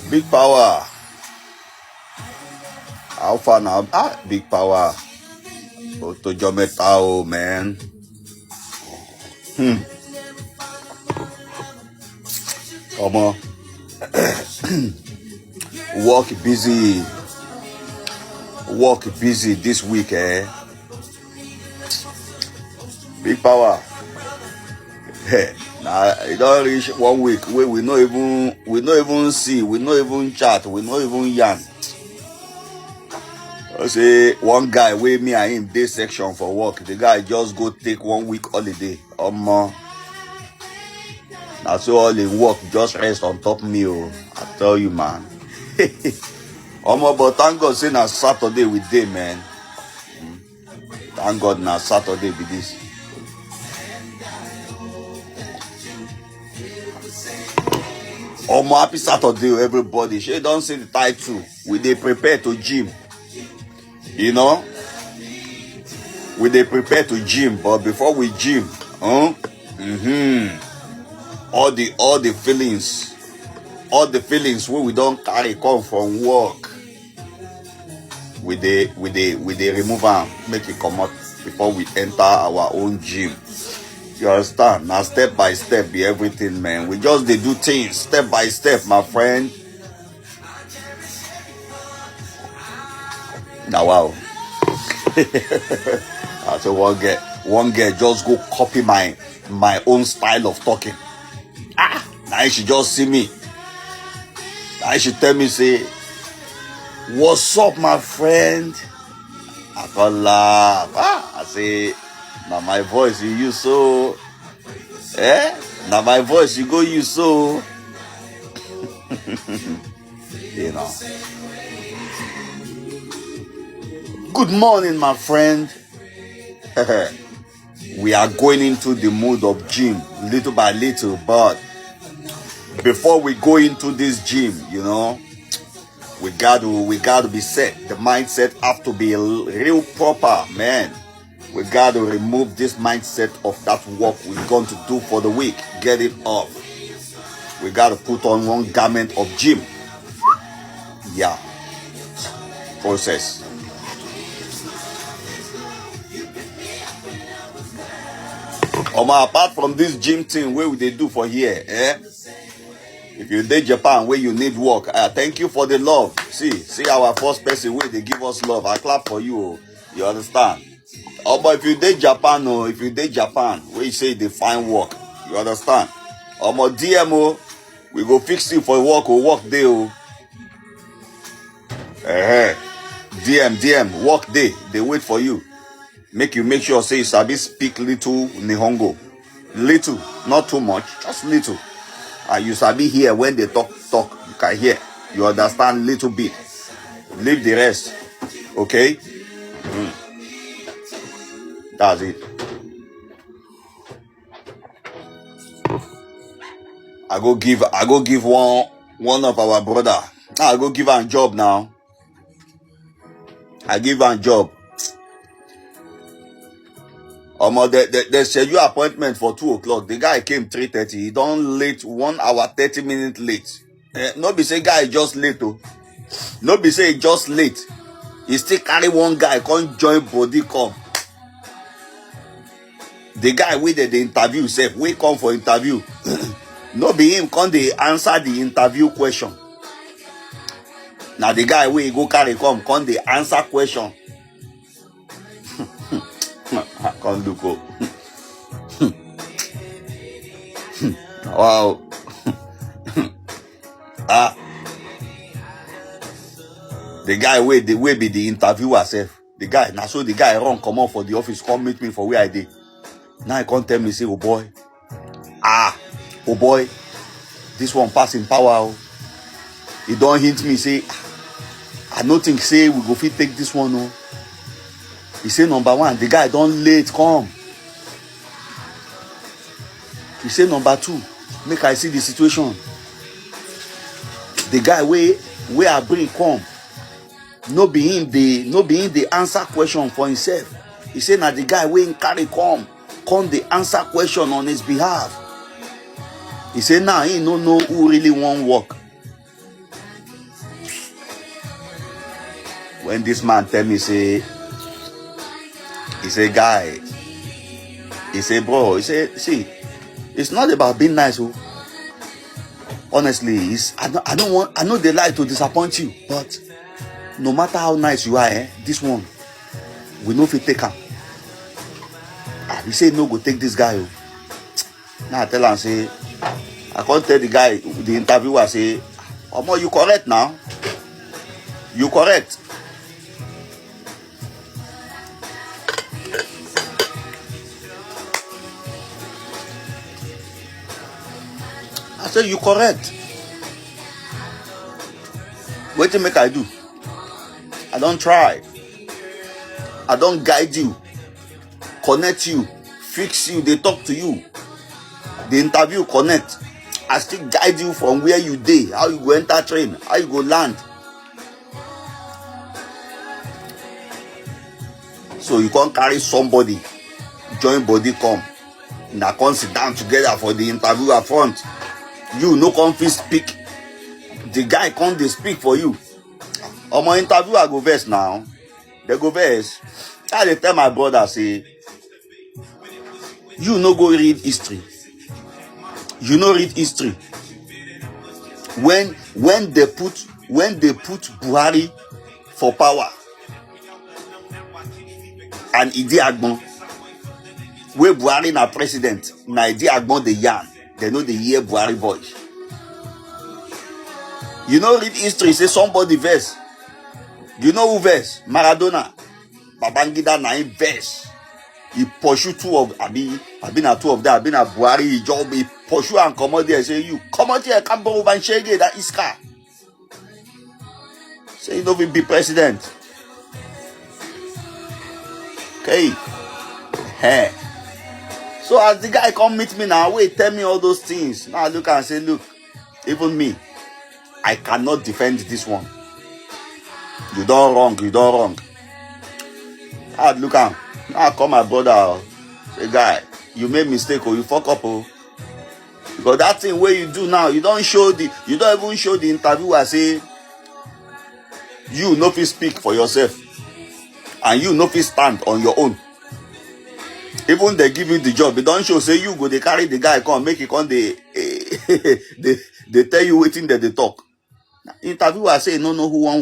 Big power. How far now? Big power. Go to Jometao, man. Come on. Work busy this week, eh? Big power. Hey, now it don't reach 1 week. We not even see, we not even chat, we not even yarn. I say one guy with me and him day section for work. The guy just go take 1 week holiday. Now so all in work just rest on top me. I tell you, man. But thank God say na Saturday with day, man. Thank God na Saturday with this. Happy Saturday, everybody. She don't see the title. We dey prepare to gym. You know? We dey prepare to gym, but before we gym, all the feelings where we don't carry come from work. We dey remove them, make it come out before we enter our own gym. You understand? Now step by step be everything, man. We just dey do things step by step, my friend. Now wow. So one girl just go copy my own style of talking. Now she just see me. Now she tell me say, "What's up, my friend?" I go laugh. I say, now my voice you use so. Now my voice you go use so. You know. Good morning, my friend. We are going into the mood of gym little by little, but before we go into this gym, you know, we got to be set. The mindset have to be real proper, man. We got to remove this mindset of that work we're going to do for the week. Get it off. We got to put on one garment of gym. Yeah. Process. Apart from this gym thing where they do for here, if you dey Japan where you need work, thank you for the love. See our first person where they give us love. I clap for you. You understand? But if you dey Japan, where you say they find work, you understand? DM, we go fix you for work or work day. DM, work day. They wait for you. Make sure say you sabi speak little Nihongo. Little, not too much, just little. You sabi hear when they talk, you can hear. You understand little bit. Leave the rest. Okay? That's it. I go give one of our brother. I go give her a job now. I give her a job. They schedule appointment for 2 o'clock. The guy came 3:30. He done late 1 hour 30 minutes late. No be say guy just late though. No be say just late. He still carry one guy come join body come. The guy with the interview said, we come for interview. No be him come they answer the interview question. Now the guy wey go carry come they answer question. Come look up. Wow. The guy wey be the interviewer self. The guy now so the guy run come out for the office, come meet me for where I did. Now he come tell me say, oh boy, this one passing power. He don't hint me say, I don't think say we go fit take this one. No. He say number 1, the guy don't late come. He say number 2, make I see the situation. The guy where I bring come, no be him the answer question for himself. He say now the guy where him carry come the answer question on his behalf. He say now he no know who really want work. when this man tell me, say, he say, guy, he say, bro, he say, see, it's not about being nice, oh. Honestly, I know they like to disappoint you, but no matter how nice you are, this one, we know if you take him. He say, no, go take this guy, oh. Now I tell him, say, I can't tell the guy, the interviewer, say, Omo, you correct now? You correct? I say, you correct. What do you make I do? I don't try. I don't guide you, connect you, fix you, they talk to you. The interview connect. I still guide you from where you dey, how you go enter train, how you go land. So you can't carry somebody, join body come. Now come sit down together for the interview at front. You no come fit speak. The guy come dey speak for you. My interviewer go verse now. They go verse. I dey tell my brother, say, you no go read history. You no read history. When they put Buhari for power and Idi Agbon, where Buhari na president, na Idi Agbon the yarn, they know the year Buhari voice. You know read history, say somebody verse. You know who verse? Maradona. Babangida na him verse. He pursue two of I been at two of them. I been at Buhari. He pursue and come out there. Say you come out here, come over and shake it. That is car. Say you don't be president. Okay. Hey. So as the guy come meet me now, wait, tell me all those things. Now I look and say, look, even me, I cannot defend this one. You don't wrong. I look at. Now I call my brother, say, guy, you made mistake or you fuck up, oh. Because that thing where you do now, you don't even show the interviewer, say, you no fit speak for yourself. And you no fit stand on your own. Even they give you the job, they don't show, say, you go, they carry the guy, come, make it come, they tell you waiting that they talk. Interviewer say, no, who want